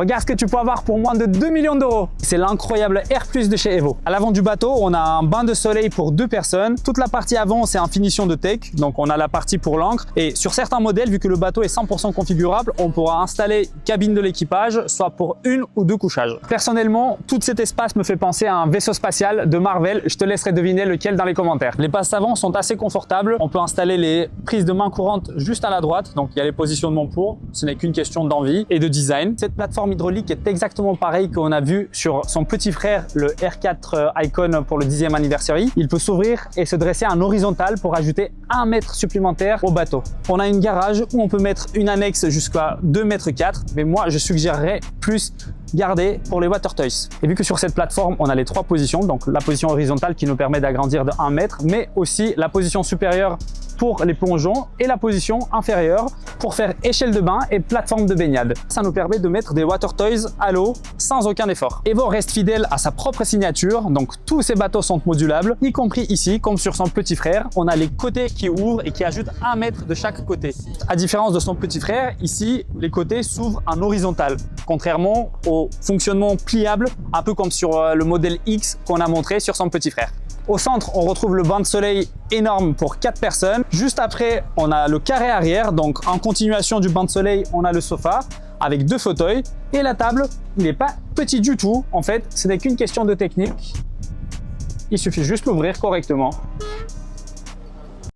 Regarde ce que tu peux avoir pour moins de 2 millions d'euros. C'est l'incroyable Air Plus de chez Evo. À l'avant du bateau, on a un bain de soleil pour 2 personnes. Toute la partie avant, c'est en finition de teak. Donc, on a la partie pour l'ancre. Et sur certains modèles, vu que le bateau est 100% configurable, on pourra installer cabine de l'équipage, soit pour 1 ou 2 couchages. Personnellement, tout cet espace me fait penser à un vaisseau spatial de Marvel. Je te laisserai deviner lequel dans les commentaires. Les passes avant sont assez confortables. On peut installer les prises de main courantes juste à la droite. Donc, il y a les positionnements pour. Ce n'est qu'une question d'envie et de design. Cette plateforme hydraulique est exactement pareil qu'on a vu sur son petit frère, le R4 Icon pour le 10e anniversary. Il peut s'ouvrir et se dresser en horizontal pour ajouter 1 mètre supplémentaire au bateau. On a une garage où on peut mettre une annexe jusqu'à 2,4 mètres, mais moi je suggérerais plus garder pour les water toys. Et vu que sur cette plateforme, on a les 3 positions, donc la position horizontale qui nous permet d'agrandir de 1 mètre, mais aussi la position supérieure pour les plongeons et la position inférieure pour faire échelle de bain et plateforme de baignade. Ça nous permet de mettre des water toys à l'eau sans aucun effort. Evo reste fidèle à sa propre signature, donc tous ces bateaux sont modulables, y compris ici, comme sur son petit frère. On a les côtés qui ouvrent et qui ajoutent 1 mètre de chaque côté. À différence de son petit frère, ici, les côtés s'ouvrent en horizontal, contrairement au fonctionnement pliable, un peu comme sur le modèle X qu'on a montré sur son petit frère. Au centre, on retrouve le bain de soleil énorme pour 4 personnes. Juste après, on a le carré arrière. Donc, en continuation du bain de soleil, on a le sofa avec 2 fauteuils. Et la table, il n'est pas petit du tout. En fait, ce n'est qu'une question de technique. Il suffit juste d'ouvrir correctement